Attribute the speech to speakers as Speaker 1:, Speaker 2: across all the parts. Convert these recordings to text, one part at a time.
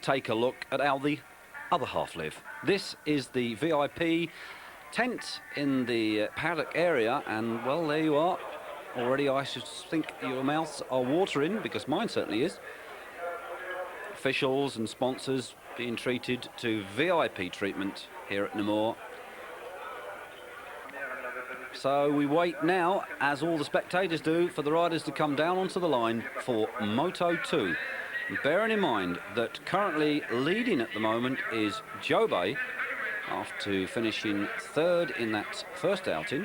Speaker 1: take a look at how the other half live. This is the VIP tent in the paddock area, and well, there you are. Already I should think your mouths are watering, because mine certainly is. Officials and sponsors being treated to VIP treatment here at Namur. So we wait now, as all the spectators do, for the riders to come down onto the line for Moto 2. Bearing in mind that currently leading at the moment is Jobay, after finishing third in that first outing.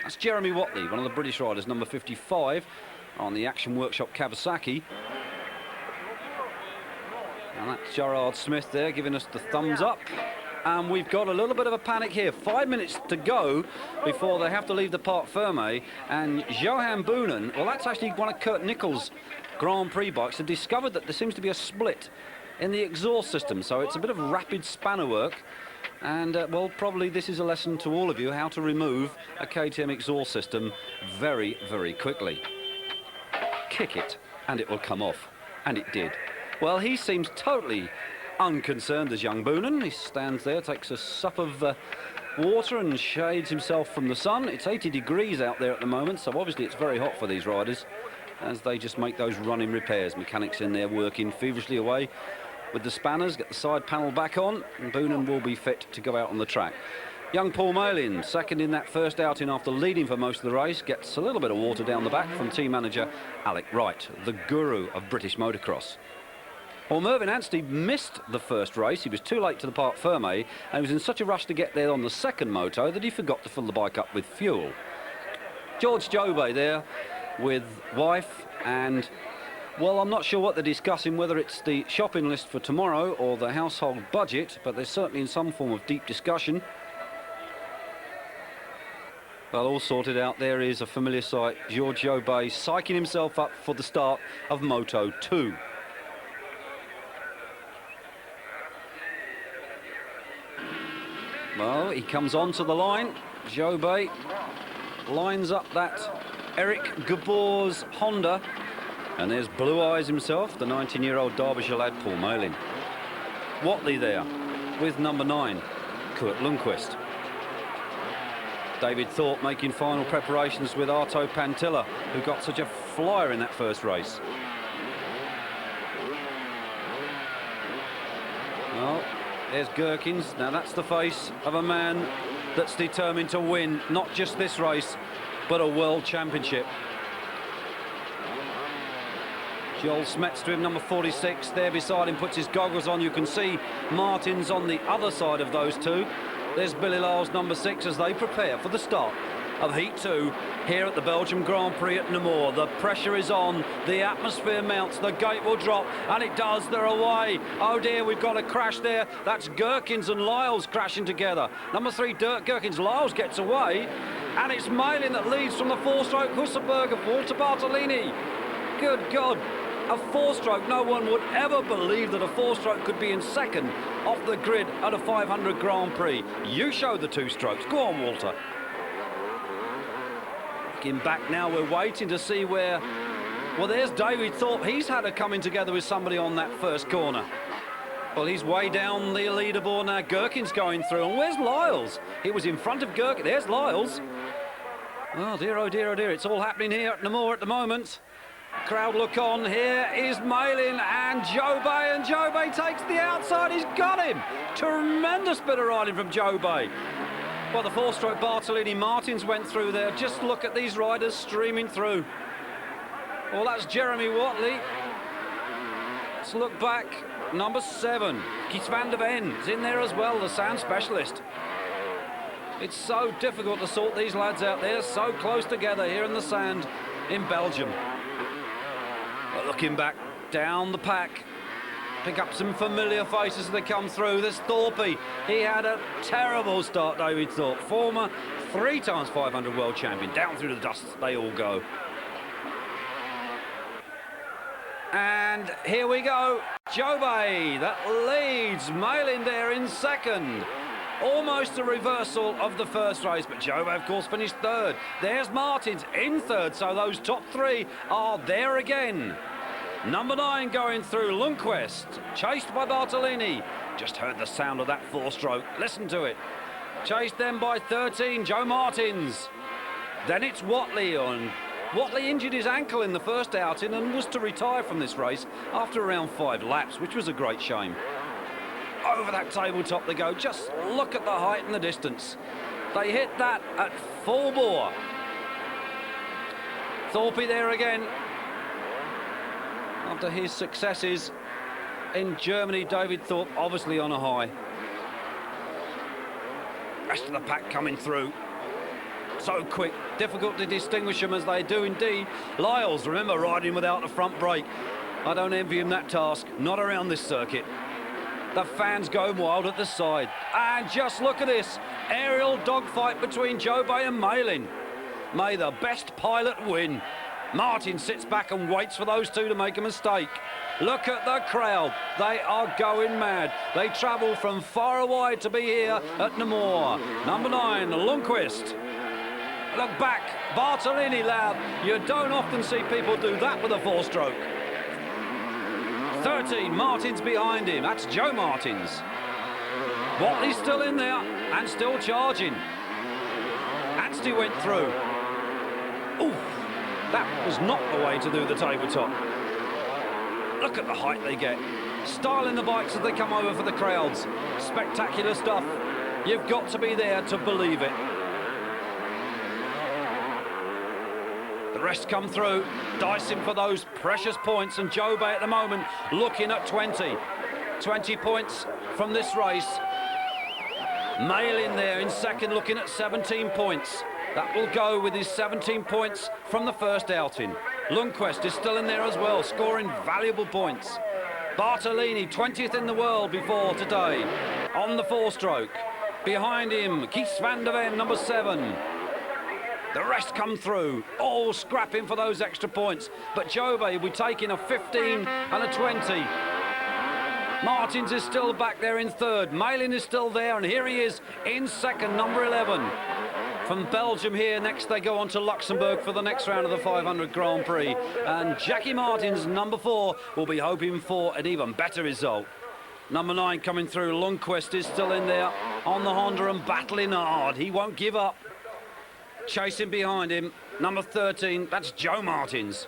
Speaker 1: That's Jeremy Watley, one of the British riders, number 55 on the Action Workshop Kawasaki. And that's Gerard Smith there giving us the thumbs up. And we've got a little bit of a panic here. 5 minutes to go before they have to leave the Parc Ferme. And Johan Boonen, well, that's actually one of Kurt Nichols' Grand Prix bikes, have discovered that there seems to be a split in the exhaust system. So it's a bit of rapid spanner work. And, well, probably this is a lesson to all of you, how to remove a KTM exhaust system very, very quickly. Kick it, and it will come off. And it did. Well, he seems totally unconcerned as young Boonen. He stands there, takes a sup of water and shades himself from the sun. It's 80 degrees out there at the moment, so obviously it's very hot for these riders as they just make those running repairs. Mechanics in there working feverishly away with the spanners, get the side panel back on, and Boonen will be fit to go out on the track. Young Paul Malin, second in that first outing after leading for most of the race, gets a little bit of water down the back from team manager Alec Wright, the guru of British motocross. Well, Mervyn Anstey missed the first race. He was too late to the Parc Ferme, and he was in such a rush to get there on the second moto that he forgot to fill the bike up with fuel. George Jobay there with wife, and, well, I'm not sure what they're discussing, whether it's the shopping list for tomorrow or the household budget, but they're certainly in some form of deep discussion. Well, all sorted out. There is a familiar sight. George Jobay psyching himself up for the start of Moto 2. Well, he comes onto the line. Jobay lines up that Eric Gabor's Honda. And there's Blue Eyes himself, the 19-year-old Derbyshire lad, Paul Malin. Watley there with number 9, Kurt Lundqvist. David Thorpe making final preparations with Arto Pantilla, who got such a flyer in that first race. Well, there's Gherkins. Now that's the face of a man that's determined to win not just this race, but a world championship. Joel Smets to him, number 46, there beside him, puts his goggles on. You can see Martins on the other side of those two. There's Billy Lyles, number 6, as they prepare for the start of Heat 2 here at the Belgium Grand Prix at Namur. The pressure is on, the atmosphere mounts, the gate will drop, and it does. They're away. Oh dear, we've got a crash there. That's Gherkins and Lyles crashing together. Number 3, Dirk Gherkins. Lyles gets away, and it's Malin that leads from the 4-stroke Hussenberg of Walter Bartolini. Good God. A 4-stroke, no one would ever believe that a 4-stroke could be in second off the grid at a 500 Grand Prix. You show the 2 strokes. Go on, Walter. Looking back now, we're waiting to see where... Well, there's David Thorpe. He's had a coming together with somebody on that first corner. Well, he's way down the leaderboard now. Gherkin's going through. And where's Lyles? He was in front of Gherkin. There's Lyles. Oh, dear, oh, dear, oh, dear. It's all happening here at Namur at the moment. Crowd look on. Here is Malin and Jobay takes the outside. He's got him. Tremendous bit of riding from Jobay. Well, the 4-stroke Bartolini Martins went through there. Just look at these riders streaming through. Well, that's Jeremy Watley. Let's look back. Number 7, Keith van der Ven is in there as well, the sand specialist. It's so difficult to sort these lads out there, so close together here in the sand in Belgium. But looking back down the pack, pick up some familiar faces as they come through. There's Thorpe. He had a terrible start, David Thorpe, former 3-time 500 world champion. Down through the dust they all go. And here we go. Jobay that leads. Malin there in second. Almost a reversal of the first race, but Jobay, of course, finished third. There's Martins in third, so those top 3 are there again. Number 9 going through, Lundqvist, chased by Bartolini. Just heard the sound of that four-stroke. Listen to it. Chased then by 13, Joe Martins. Then it's Watley on. Watley injured his ankle in the first outing and was to retire from this race after around 5 laps, which was a great shame. Over that tabletop they go. Just look at the height and the distance. They hit that at full bore. Thorpe there again. After his successes in Germany, David Thorpe obviously on a high. Rest of the pack coming through. So quick, difficult to distinguish them as they do indeed. Lyles, remember, riding without a front brake. I don't envy him that task, not around this circuit. The fans go wild at the side. And just look at this, aerial dogfight between Jobay and Malin. May the best pilot win. Martin sits back and waits for those two to make a mistake. Look at the crowd. They are going mad. They travel from far and wide to be here at Namur. Number 9, Lundqvist. Look back, Bartolini loud. You don't often see people do that with a four-stroke. 13, Martins behind him. That's Joe Martins. Watley's still in there and still charging. Anstey went through. Ooh. That was not the way to do the tabletop. Look at the height they get. Styling the bikes as they come over for the crowds. Spectacular stuff. You've got to be there to believe it. The rest come through, dicing for those precious points, and Jobay at the moment looking at 20. 20 points from this race. Malin there in second, looking at 17 points. That will go with his 17 points from the first outing. Lundqvist is still in there as well, scoring valuable points. Bartolini, 20th in the world before today, on the four-stroke. Behind him, Kees van der Ven, number 7. The rest come through, all scrapping for those extra points. But Jobay will be taking a 15 and a 20. Martins is still back there in third. Malin is still there, and here he is in second, number 11. From Belgium here, next they go on to Luxembourg for the next round of the 500 Grand Prix. And Jackie Martins, number 4, will be hoping for an even better result. Number 9 coming through, Lundqvist is still in there on the Honda and battling hard. He won't give up. Chasing behind him, number 13, that's Joe Martins.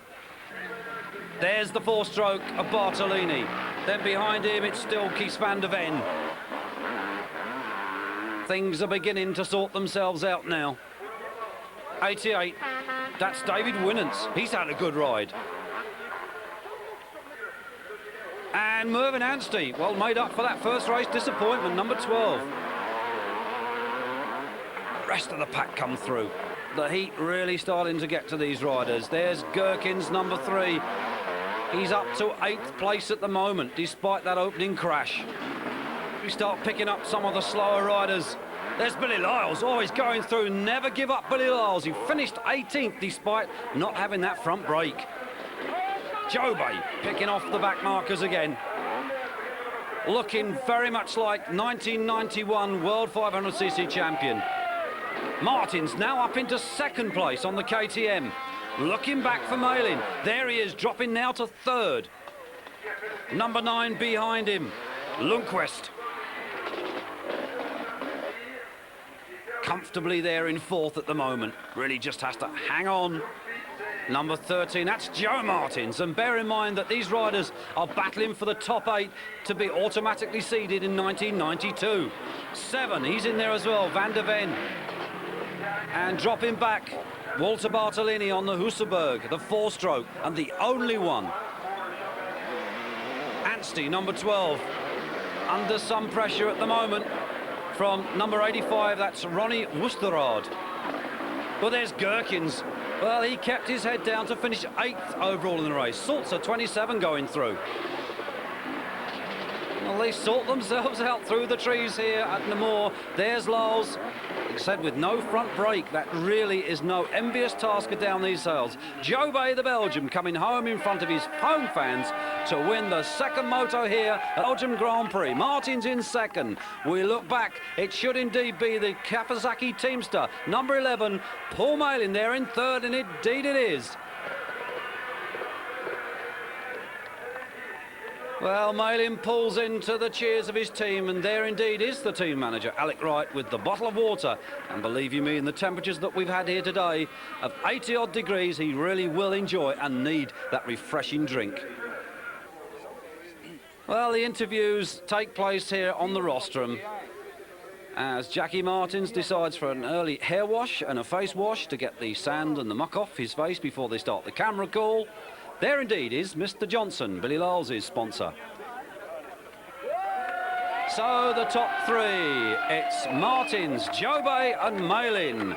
Speaker 1: There's the four-stroke of Bartolini. Then behind him, it's still Kees van der Ven. Things are beginning to sort themselves out now. 88, that's David Winans. He's had a good ride. And Mervyn Anstey, well made up for that first race disappointment, number 12. The rest of the pack come through. The heat really starting to get to these riders. There's Gherkins, number 3. He's up to 8th place at the moment, despite that opening crash. We start picking up some of the slower riders. There's Billy Lyles, always going through. Never give up, Billy Lyles. He finished 18th despite not having that front brake. Jobay picking off the back markers again. Looking very much like 1991 World 500cc champion. Martins now up into second place on the KTM. Looking back for Malin. There he is, dropping now to third. Number 9 behind him, Lundqvist. Comfortably there in fourth at the moment. Really just has to hang on. Number 13, that's Joe Martins. And bear in mind that these riders are battling for the top 8 to be automatically seeded in 1992. 7, he's in there as well, Van der Ven. And dropping back, Walter Bartolini on the Husaberg, the four-stroke, and the only one. Anstey, number 12, under some pressure at the moment. From number 85, that's Ronnie Wusterrad. Well, there's Gherkins. Well, he kept his head down to finish 8th overall in the race. Sulzer, 27 going through. Well, they sort themselves out through the trees here at Namur. There's Lyles, said with no front brake. That really is no envious tasker down these hills. Jobay, the Belgian, coming home in front of his home fans to win the second moto here at Belgium Grand Prix. Martins in second. We look back, it should indeed be the Kawasaki Teamster, number 11, Paul Malin there in third, and indeed it is. Well, Malin pulls into the cheers of his team, and there indeed is the team manager, Alec Wright, with the bottle of water. And believe you me, in the temperatures that we've had here today of 80-odd degrees, he really will enjoy and need that refreshing drink. Well, the interviews take place here on the rostrum as Jackie Martins decides for an early hair wash and a face wash to get the sand and the muck off his face before they start the camera call. There indeed is Mr. Johnson, Billy Lyles' sponsor. So the top three, it's Martins, Jobey and Malin.